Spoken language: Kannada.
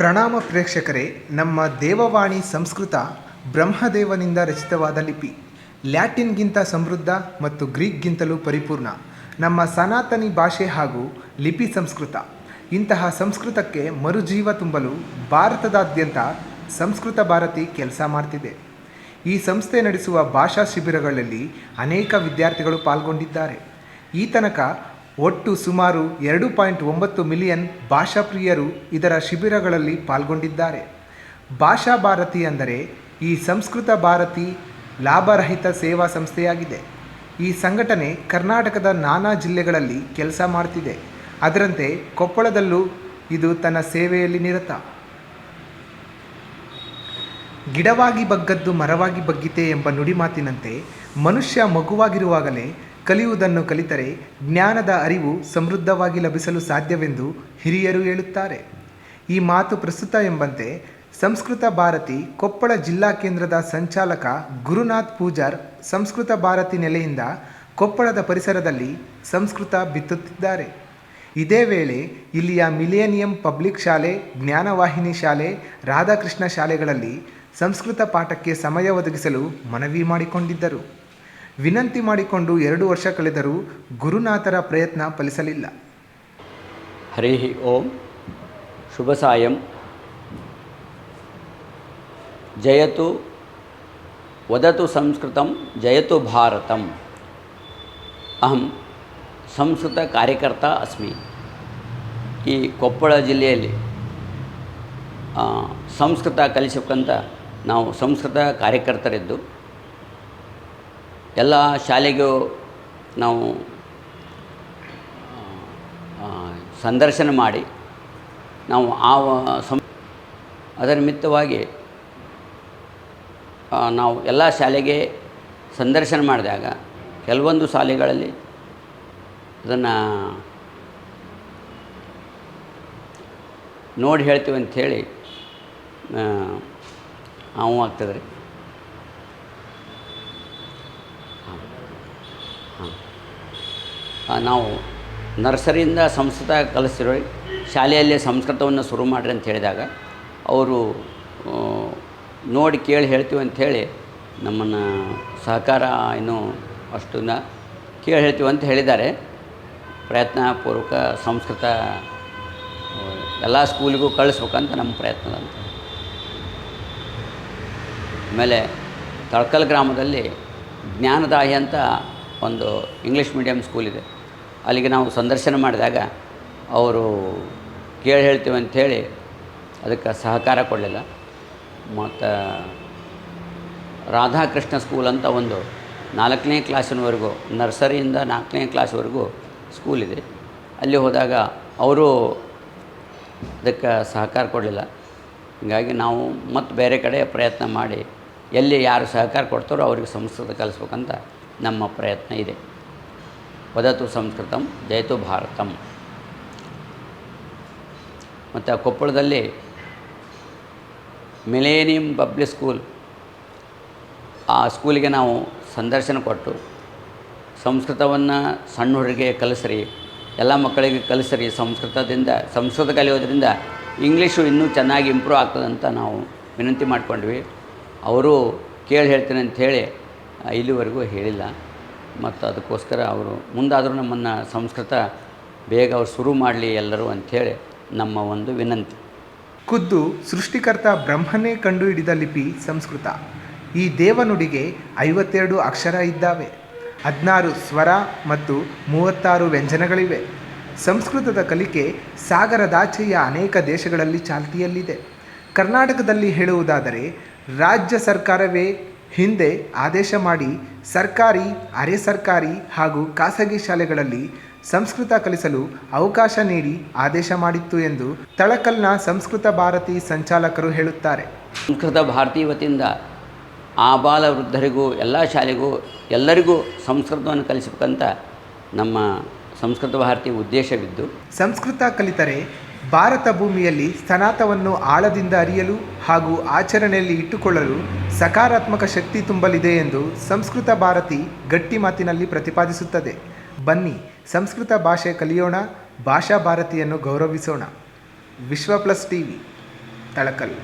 ಪ್ರಣಾಮ ಪ್ರೇಕ್ಷಕರೇ. ನಮ್ಮ ದೇವವಾಣಿ ಸಂಸ್ಕೃತ ಬ್ರಹ್ಮದೇವನಿಂದ ರಚಿತವಾದ ಲಿಪಿ. ಲ್ಯಾಟಿನ್ಗಿಂತ ಸಮೃದ್ಧ ಮತ್ತು ಗ್ರೀಕ್ಗಿಂತಲೂ ಪರಿಪೂರ್ಣ ನಮ್ಮ ಸನಾತನಿ ಭಾಷೆ ಹಾಗೂ ಲಿಪಿ ಸಂಸ್ಕೃತ. ಇಂತಹ ಸಂಸ್ಕೃತಕ್ಕೆ ಮರುಜೀವ ತುಂಬಲು ಭಾರತದಾದ್ಯಂತ ಸಂಸ್ಕೃತ ಭಾರತಿ ಕೆಲಸ ಮಾಡ್ತಿದೆ. ಈ ಸಂಸ್ಥೆ ನಡೆಸುವ ಭಾಷಾ ಶಿಬಿರಗಳಲ್ಲಿ ಅನೇಕ ವಿದ್ಯಾರ್ಥಿಗಳು ಪಾಲ್ಗೊಂಡಿದ್ದಾರೆ. ಈ ತನಕ ಒಟ್ಟು ಸುಮಾರು 2.9 ಮಿಲಿಯನ್ ಭಾಷಾಪ್ರಿಯರು ಇದರ ಶಿಬಿರಗಳಲ್ಲಿ ಪಾಲ್ಗೊಂಡಿದ್ದಾರೆ. ಭಾಷಾ ಭಾರತಿ ಅಂದರೆ ಈ ಸಂಸ್ಕೃತ ಭಾರತಿ ಲಾಭರಹಿತ ಸೇವಾ ಸಂಸ್ಥೆಯಾಗಿದೆ. ಈ ಸಂಘಟನೆ ಕರ್ನಾಟಕದ ನಾನಾ ಜಿಲ್ಲೆಗಳಲ್ಲಿ ಕೆಲಸ ಮಾಡ್ತಿದೆ. ಅದರಂತೆ ಕೊಪ್ಪಳದಲ್ಲೂ ಇದು ತನ್ನ ಸೇವೆಯಲ್ಲಿ ನಿರತ. ಗಿಡವಾಗಿ ಬಗ್ಗದ್ದು ಮರವಾಗಿ ಬಗ್ಗಿತೆ ಎಂಬ ನುಡಿಮಾತಿನಂತೆ ಮನುಷ್ಯ ಮಗುವಾಗಿರುವಾಗಲೇ ಕಲಿಯುವುದನ್ನು ಕಲಿತರೆ ಜ್ಞಾನದ ಅರಿವು ಸಮೃದ್ಧವಾಗಿ ಲಭಿಸಲು ಸಾಧ್ಯವೆಂದು ಹಿರಿಯರು ಹೇಳುತ್ತಾರೆ. ಈ ಮಾತು ಪ್ರಸ್ತುತ ಎಂಬಂತೆ ಸಂಸ್ಕೃತ ಭಾರತಿ ಕೊಪ್ಪಳ ಜಿಲ್ಲಾ ಕೇಂದ್ರದ ಸಂಚಾಲಕ ಗುರುನಾಥ್ ಪೂಜಾರ್ ಸಂಸ್ಕೃತ ಭಾರತಿ ನೆಲೆಯಿಂದ ಕೊಪ್ಪಳದ ಪರಿಸರದಲ್ಲಿ ಸಂಸ್ಕೃತ ಬಿತ್ತುತ್ತಿದ್ದಾರೆ. ಇದೇ ವೇಳೆ ಇಲ್ಲಿಯ ಮಿಲೇನಿಯಂ ಪಬ್ಲಿಕ್ ಶಾಲೆ, ಜ್ಞಾನವಾಹಿನಿ ಶಾಲೆ, ರಾಧಾಕೃಷ್ಣ ಶಾಲೆಗಳಲ್ಲಿ ಸಂಸ್ಕೃತ ಪಾಠಕ್ಕೆ ಸಮಯ ಒದಗಿಸಲು ಮನವಿ ಮಾಡಿಕೊಂಡಿದ್ದರು. ವಿನಂತಿ ಮಾಡಿಕೊಂಡು 2 ವರ್ಷ ಕಳೆದರೂ ಗುರುನಾಥರ ಪ್ರಯತ್ನ ಫಲಿಸಲಿಲ್ಲ. ಹರಿ ಓಂ. ಶುಭ ಸಾಯಂ. ಜಯತು ವದತು ಸಂಸ್ಕೃತಂ ಜಯತು ಭಾರತಂ. ಅಹಂ ಸಂಸ್ಕೃತ ಕಾರ್ಯಕರ್ತ ಅಸ್ಮಿ. ಈ ಕೊಪ್ಪಳ ಜಿಲ್ಲೆಯಲ್ಲಿ ಸಂಸ್ಕೃತ ಕಲಿಸಬೇಕಂತ ನಾವು ಸಂಸ್ಕೃತ ಕಾರ್ಯಕರ್ತರಿದ್ದು ಎಲ್ಲ ಶಾಲೆಗೂ ನಾವು ಸಂದರ್ಶನ ಮಾಡಿ ನಾವು ಅದರ ನಿಮಿತ್ತವಾಗಿ ನಾವು ಎಲ್ಲ ಶಾಲೆಗೆ ಸಂದರ್ಶನ ಮಾಡಿದಾಗ ಕೆಲವೊಂದು ಶಾಲೆಗಳಲ್ಲಿ ಅದನ್ನು ನೋಡಿ ಹೇಳ್ತೀವಿ ಅಂಥೇಳಿ ನಾವು ಆಗ್ತದೆ ರೀ. ನಾವು ನರ್ಸರಿಯಿಂದ ಸಂಸ್ಕೃತ ಕಲಿಸ್ತಿರೋ ಶಾಲೆಯಲ್ಲೇ ಸಂಸ್ಕೃತವನ್ನು ಶುರು ಮಾಡಿರಿ ಅಂತ ಹೇಳಿದಾಗ ಅವರು ನೋಡಿ ಕೇಳಿ ಹೇಳ್ತೀವಿ ಅಂಥೇಳಿ ನಮ್ಮನ್ನು ಸಹಕಾರ ಇನ್ನೂ ಅಷ್ಟನ್ನು ಕೇಳಿ ಹೇಳ್ತೀವಿ ಅಂತ ಹೇಳಿದ್ದಾರೆ. ಪ್ರಯತ್ನಪೂರ್ವಕ ಸಂಸ್ಕೃತ ಎಲ್ಲ ಸ್ಕೂಲಿಗೂ ಕಳಿಸ್ಬೇಕಂತ ನಮ್ಮ ಪ್ರಯತ್ನದಂತ. ಆಮೇಲೆ ತಳಕಲ್ ಗ್ರಾಮದಲ್ಲಿ ಜ್ಞಾನದಾಯಿ ಅಂತ ಒಂದು ಇಂಗ್ಲೀಷ್ ಮೀಡಿಯಮ್ ಸ್ಕೂಲ್ ಇದೆ. ಅಲ್ಲಿಗೆ ನಾವು ಸಂದರ್ಶನ ಮಾಡಿದಾಗ ಅವರು ಕೇಳಿ ಹೇಳ್ತೀವಿ ಅಂಥೇಳಿ ಅದಕ್ಕೆ ಸಹಕಾರ ಕೊಡಲಿಲ್ಲ. ಮತ್ತು ರಾಧಾಕೃಷ್ಣ ಸ್ಕೂಲ್ ಅಂತ ಒಂದು 4ನೇ ಕ್ಲಾಸಿನವರೆಗೂ, ನರ್ಸರಿಯಿಂದ 4ನೇ ಕ್ಲಾಸ್ವರೆಗೂ ಸ್ಕೂಲ್ ಇದೆ. ಅಲ್ಲಿ ಹೋದಾಗ ಅವರು ಅದಕ್ಕೆ ಸಹಕಾರ ಕೊಡಲಿಲ್ಲ. ಹೀಗಾಗಿ ನಾವು ಮತ್ತು ಬೇರೆ ಕಡೆ ಪ್ರಯತ್ನ ಮಾಡಿ ಎಲ್ಲಿ ಯಾರು ಸಹಕಾರ ಕೊಡ್ತಾರೋ ಅವ್ರಿಗೆ ಸಂಸ್ಕೃತ ಕಲಿಸ್ಬೇಕಂತ ನಮ್ಮ ಪ್ರಯತ್ನ ಇದೆ. ವದತು ಸಂಸ್ಕೃತಂ ಜಯತು ಭಾರತಂ. ಮತ್ತು ಕೊಪ್ಪಳದಲ್ಲಿ ಮಿಲೇನಿಯಂ ಪಬ್ಲಿಕ್ ಸ್ಕೂಲ್, ಆ ಸ್ಕೂಲಿಗೆ ನಾವು ಸಂದರ್ಶನ ಕೊಟ್ಟು ಸಂಸ್ಕೃತವನ್ನು ಸಣ್ಣ ಹುಡುಗರಿಗೆ ಕಲಿಸ್ರಿ, ಎಲ್ಲ ಮಕ್ಕಳಿಗೆ ಕಲಿಸ್ರಿ. ಸಂಸ್ಕೃತ ಕಲಿಯೋದ್ರಿಂದ ಇಂಗ್ಲೀಷು ಇನ್ನೂ ಚೆನ್ನಾಗಿ ಇಂಪ್ರೂವ್ ಆಗ್ತದಂತ ನಾವು ವಿನಂತಿ ಮಾಡ್ಕೊಂಡ್ವಿ. ಅವರು ಕೇಳಿ ಹೇಳ್ತೀನಿ ಅಂಥೇಳಿ ಇಲ್ಲಿವರೆಗೂ ಹೇಳಿಲ್ಲ. ಮತ್ತು ಅದಕ್ಕೋಸ್ಕರ ಅವರು ಮುಂದಾದರೂ ನಮ್ಮನ್ನು ಸಂಸ್ಕೃತ ಬೇಗ ಅವ್ರು ಶುರು ಮಾಡಲಿ ಎಲ್ಲರೂ ಅಂಥೇಳಿ ನಮ್ಮ ಒಂದು ವಿನಂತಿ. ಖುದ್ದು ಸೃಷ್ಟಿಕರ್ತ ಬ್ರಹ್ಮನೇ ಕಂಡುಹಿಡಿದ ಲಿಪಿ ಸಂಸ್ಕೃತ. ಈ ದೇವನುಡಿಗೆ 52 ಅಕ್ಷರ ಇದ್ದಾವೆ, 16 ಸ್ವರ ಮತ್ತು 36 ವ್ಯಂಜನಗಳಿವೆ. ಸಂಸ್ಕೃತದ ಕಲಿಕೆ ಸಾಗರದಾಚೆಯ ಅನೇಕ ದೇಶಗಳಲ್ಲಿ ಚಾಲ್ತಿಯಲ್ಲಿದೆ. ಕರ್ನಾಟಕದಲ್ಲಿ ಹೇಳುವುದಾದರೆ ರಾಜ್ಯ ಸರ್ಕಾರವೇ ಹಿಂದೆ ಆದೇಶ ಮಾಡಿ ಸರ್ಕಾರಿ, ಅರೆ ಸರ್ಕಾರಿ ಹಾಗೂ ಖಾಸಗಿ ಶಾಲೆಗಳಲ್ಲಿ ಸಂಸ್ಕೃತ ಕಲಿಸಲು ಅವಕಾಶ ನೀಡಿ ಆದೇಶ ಮಾಡಿತ್ತು ಎಂದು ತಳಕಲ್ನ ಸಂಸ್ಕೃತ ಭಾರತಿ ಸಂಚಾಲಕರು ಹೇಳುತ್ತಾರೆ. ಸಂಸ್ಕೃತ ಭಾರತಿ ವತಿಯಿಂದ ಆಬಾಲ ವೃದ್ಧರಿಗೂ ಎಲ್ಲ ಶಾಲೆಗೂ ಎಲ್ಲರಿಗೂ ಸಂಸ್ಕೃತವನ್ನು ಕಲಿಸಬೇಕಂತ ನಮ್ಮ ಸಂಸ್ಕೃತ ಭಾರತಿ ಉದ್ದೇಶವಿದ್ದು, ಸಂಸ್ಕೃತ ಕಲಿತರೆ ಭಾರತ ಭೂಮಿಯಲ್ಲಿ ಸನಾತವನ್ನು ಆಳದಿಂದ ಅರಿಯಲು ಹಾಗೂ ಆಚರಣೆಯಲ್ಲಿ ಇಟ್ಟುಕೊಳ್ಳಲು ಸಕಾರಾತ್ಮಕ ಶಕ್ತಿ ತುಂಬಲಿದೆ ಎಂದು ಸಂಸ್ಕೃತ ಭಾರತಿ ಗಟ್ಟಿ ಮಾತಿನಲ್ಲಿ ಪ್ರತಿಪಾದಿಸುತ್ತದೆ. ಬನ್ನಿ ಸಂಸ್ಕೃತ ಭಾಷೆ ಕಲಿಯೋಣ, ಭಾಷಾ ಭಾರತಿಯನ್ನು ಗೌರವಿಸೋಣ. ವಿಶ್ವ ಪ್ಲಸ್ ಟಿವಿ. ತಳಕಲ್.